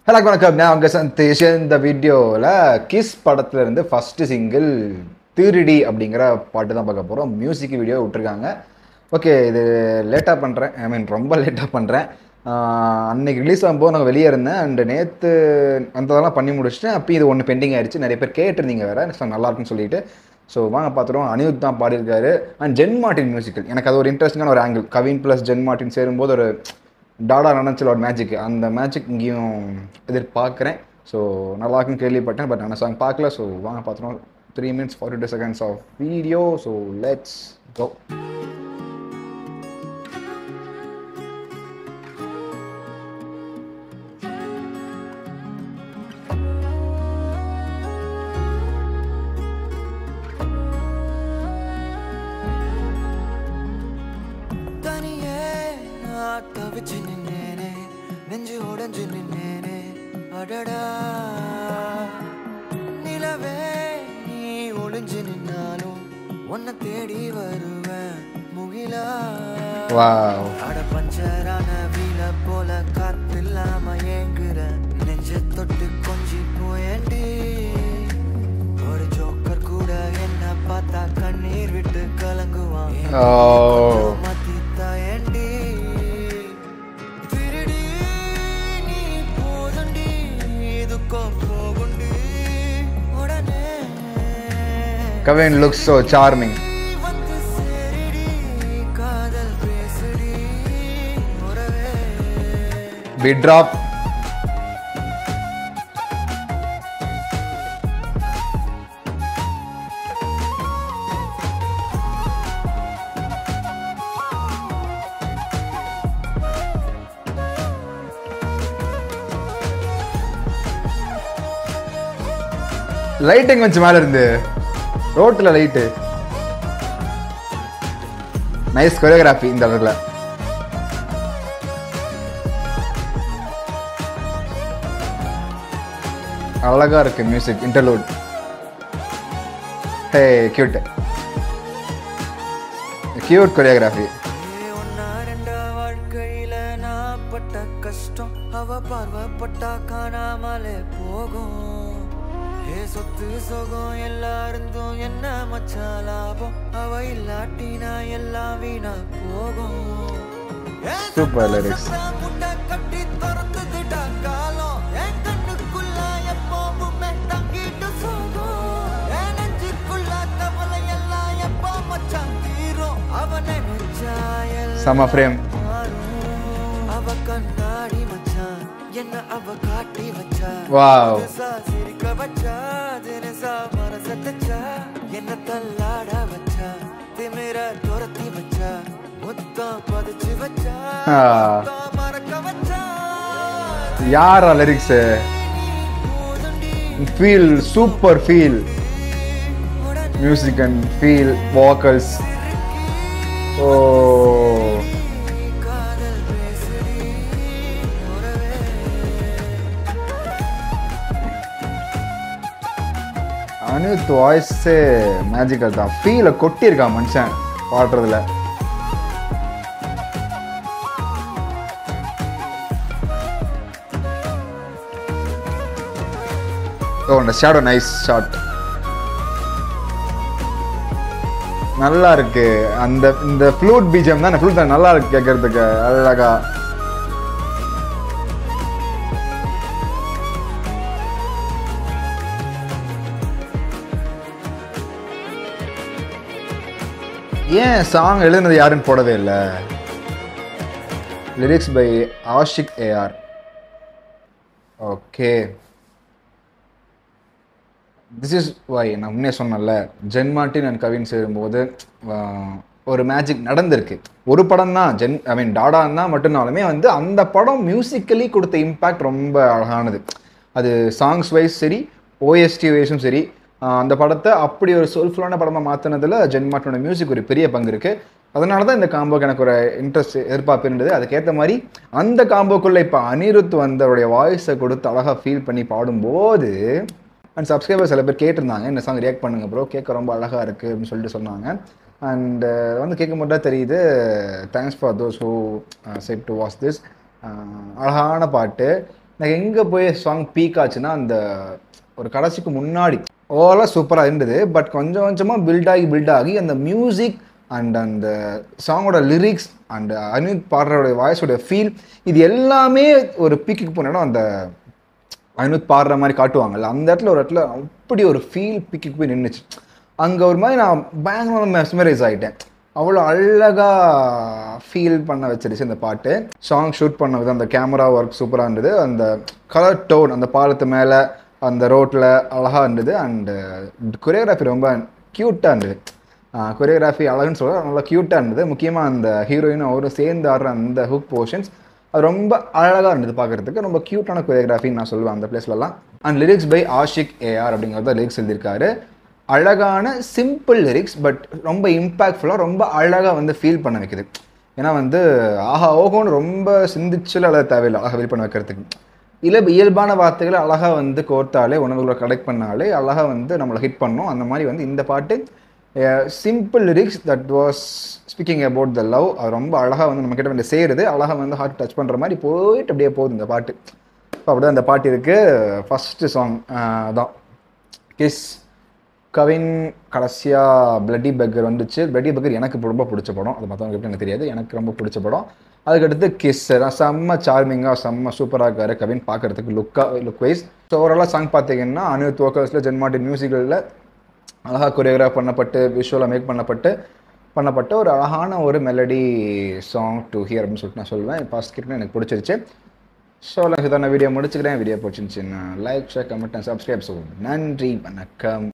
Hello வணக்கம், நான் உங்கள் சந்தேஷ். இந்த வீடியோவில் கிஸ் படத்தில் இருந்து ஃபஸ்ட்டு சிங்கிள் திருடி அப்படிங்கிற பாட்டு தான் பார்க்க போகிறோம். மியூசிக் வீடியோ விட்டுருக்காங்க. ஓகே, இது லேட்டாக பண்ணுறேன், ரொம்ப லேட்டாக பண்ணுறேன். அன்னைக்கு ரிலீஸ் ஆகும்போது நான் வெளியே இருந்தேன் அண்டு நேற்று வந்ததெல்லாம் பண்ணி முடிச்சிட்டேன். அப்போ இது ஒன்று பெண்டிங் ஆயிடுச்சு. நிறைய பேர் கேட்டிருந்தீங்க வேறு, நல்லா இருக்குன்னு சொல்லிட்டு. ஸோ வாங்க பார்த்துருவோம். அனிருத் தான் பாடியிருக்காரு அண்ட் ஜென் மார்ட்டின் மியூசிக்கல். எனக்கு அது ஒரு இன்ட்ரெஸ்டிங்கான ஒரு angle. Kavin plus Jen Martin சேரும்போது ஒரு டாடா நினச்சல ஒரு மேஜிக், அந்த மேஜிக் இங்கேயும் எதிர்பார்க்குறேன். ஸோ நல்லா இருக்குன்னு கேள்விப்பட்டேன், பட் நான் சாங் பார்க்கல. ஸோ வாங்க பார்த்துருவோம். 3 minutes 42 seconds of video. So let's go. தவிச்சு நின்னேனே, நெஞ்சு உடஞ்சு நின்னேனே, அடடா நிலவே நீ ஒளிஞ்சு நின்னாலும் உன்னை தேடி வருவேன் முகிலா. அட பஞ்சரான வீல போல காத்தில்லாம ஏங்குற நெஞ்ச தொட்டு கொஞ்சி போயண்டி. ஒரு ஜோக்கர் கூட என்ன பார்த்தா கண்ணீர் விட்டு கலங்குவான். மத்தித்தாயண்டி Kavin looks so charming. Beat drop. Lighting கொஞ்சம் மேல இருந்து ரோட்டில் லைட்டு. நைஸ் கொரியோகிராஃபி இந்த இடத்துல. அழகா இருக்கு மியூசிக் இன்டர்லூட். ஹே கியூட் கியூட் கொரியோகிராஃபி. வாழ்க்கையில நான் பட்ட கஷ்டம் அவ பார்வப்பட்டா காணாமலே போகும். சொத்து சொகம் எல்லாருந்தும் என்ன மச்சா லாபம், அவ இல்லாட்டினா எல்லாம் வீணா போகும். Super lyrics. முட்டை கட்டி திறந்துட்டா காலம் என் கண்ணுக்குள்ள எப்பவுமே தங்கிட்டு சோகம். என் நெஞ்சுக்குள்ள கவலை எல்லாம் எப்போ மச்சான் தீரும். அவனை சம ஃப்ரேம். அவ கண்ணாடி மச்சான் என்ன அவ காட்டி வச்சா. வாவ். சிரிக்க வச்சா தினசா மனசத்தச்சா என்ன தள்ளாட வச்சா திமிர துரத்தி வச்சா முத்தம் பதிச்சு வச்சா மறக்க வச்சா. யாரா lyrics? Feel super feel music and feel vocals. ஓ அனிருத் வாய்ஸே மேஜிக்கல் தான். ஃபீலை கொட்டியிருக்கான் மனுஷன் பாடுறதுல. ஓ இந்த ஷாடோ நைஸ் ஷாட், நல்லா இருக்கு. அந்த இந்த ஃப்ளூட் பீஜம் தான், ஃப்ளூட் தான் நல்லா இருக்கு கேட்கறதுக்கு அழகா. ஏன் சாங் எழுதுனது யாருன்னு போடவே இல்லை? Lyrics by Ashiq AR. Okay, this is why நான் முன்னே சொன்னல, ஜென் மார்ட்டின் அண்ட் கவின் சேரும்போது ஒரு மேஜிக் நடந்திருக்கு. ஒரு படம் தான் டாடான்னா மட்டும்னாலுமே அந்த படம் மியூசிக்கலி கொடுத்த இம்பேக்ட் ரொம்ப அழகானது. அது சாங்ஸ் வைஸ் சரி, ஓஎஸ்டி வைஸும் சரி. அந்த படத்தை அப்படி ஒரு சோல்ஃபுல்லான படமாக மாற்றினதில் ஜென் மார்ட்டினோட மியூசிக் ஒரு பெரிய பங்கு இருக்குது. அதனால தான் இந்த காம்போக்கு எனக்கு ஒரு இன்ட்ரெஸ்ட் எதிர்பார்ப்பு இருந்தது. அதுக்கேற்ற மாதிரி அந்த காம்போக்குள்ளே இப்போ அனிருத் அவருடைய வாய்ஸை கொடுத்து அழகாக ஃபீல் பண்ணி பாடும்போது, அண்ட் சப்ஸ்கிரைபர் சில பேர் கேட்டிருந்தாங்க இந்த சாங் ரியாக்ட் பண்ணுங்க ப்ரோ, கேட்க ரொம்ப அழகாக இருக்குது அப்படின்னு சொல்லிட்டு சொன்னாங்க. அண்ட் கேட்கும்போது தான் தெரியுது, thanks for those who set to watch this. அழகான பாட்டு. எனக்கு எங்கே போய் சாங் பீக் ஆச்சுன்னா அந்த ஒரு கடைசிக்கு முன்னாடி ஓவராலாக சூப்பராக இருந்தது. பட் கொஞ்சம் கொஞ்சமாக பில்ட் ஆகி அந்த மியூசிக் அண்ட் அந்த சாங்கோட லிரிக்ஸ் அண்ட் அனிருத் பாடுறோட வாய்ஸோட ஃபீல் இது எல்லாமே ஒரு பீக்குக்கு போன இடம் அந்த அனிருத் பாடுற மாதிரி காட்டுவாங்கல்ல, அந்த இடத்துல ஒரு இடத்துல அப்படி ஒரு ஃபீல் பீக்குக்கு போய் நின்றுச்சு. அங்கே ஒரு மாதிரி நான் பயங்கரமாக மெஸ்மரைஸ் ஆகிட்டேன். அவ்வளோ அழகாக ஃபீல் பண்ண வச்சிருச்சு இந்த பாட்டு. சாங் ஷூட் பண்ண விதம், அந்த கேமரா ஒர்க் சூப்பராக இருந்தது. அந்த கலர் டோன் அந்த பாலத்து மேலே அந்த ரோட்டில் அழகாக இருந்தது. அண்டு கொரியோகிராஃபி ரொம்ப க்யூட்டாக இருந்தது. கொரியோகிராஃபி அழகுன்னு சொல்ல நல்லா க்யூட்டாக இருந்தது. முக்கியமாக அந்த ஹீரோயினும் அவரும் சேர்ந்து ஆடுற அந்த ஹுக் போர்ஷன்ஸ் அது ரொம்ப அழகாக இருந்தது பார்க்குறதுக்கு. ரொம்ப க்யூட்டான கொரியோகிராஃபின்னு நான் சொல்லுவேன் அந்த பிளேஸ்லலாம். And lyrics by Ashiq AR அப்படிங்கிறத லிரிக்ஸ் எழுதியிருக்காரு. அழகான சிம்பிள் லிரிக்ஸ் பட் ரொம்ப இம்பேக்ட்ஃபுல்லாக ரொம்ப அழகாக வந்து ஃபீல் பண்ண வைக்குது. ஏன்னா வந்து ஆஹா ஓகோன்னு ரொம்ப சிந்திச்சுல அழகாக தேவையில்லை அழகாக ஃபீல் பண்ண வைக்கிறதுக்கு. இயல்பான வார்த்தைகளை அழகாக வந்து கோர்த்தாலே உணவுகளை கலெக்ட் பண்ணாலே அழகாக வந்து நம்மளை ஹிட் பண்ணோம். அந்த மாதிரி வந்து இந்த பாட்டு simple lyrics that was speaking about the love. அது ரொம்ப அழகாக வந்து நம்மக்கிட்ட வந்து சேருது. அழகாக வந்து ஹார்ட் டச் பண்ணுற மாதிரி போயிட்டு அப்படியே போகுது இந்த பாட்டு. இப்போ அப்படியே அந்த பாட்டு இருக்குது. ஃபஸ்ட்டு சாங் தான் கிஸ். கவின் கடைசியாக பிளட்டி பெக்கர் வந்துச்சு. பிளட்டி பெக்கர் எனக்கு ரொம்ப பிடிச்ச படம். அது மற்றவங்க எப்படி எனக்கு தெரியாது, எனக்கு ரொம்ப பிடிச்ச படம். அதுக்கடுத்து கிஸ் செம்ம சார்மிங்காக செம்ம சூப்பராக இருக்காரு கவின் பார்க்குறதுக்கு லுக் வைஸ். ஸோ ஓவராலாக சாங் பார்த்தீங்கன்னா அனிருத் வோக்கல்ஸில் ஜென்மார்டின் மியூசிக்கில் அழகாக கொரியோகிராஃப் பண்ணப்பட்டு விஷுவலாக மேக் பண்ணப்பட்ட ஒரு அழகான ஒரு மெலடி சாங் டு ஹியர் அப்படின்னு சொல்லிட்டு நான் சொல்லுவேன். ஃபர்ஸ்ட் கிட்ட எனக்கு பிடிச்சிருச்சு. ஸோ இதான் நான் வீடியோ முடிச்சுக்கிறேன். வீடியோ பிடிச்சிருந்துச்சுன்னா like, share, comment and subscribe. So நன்றி, வணக்கம்.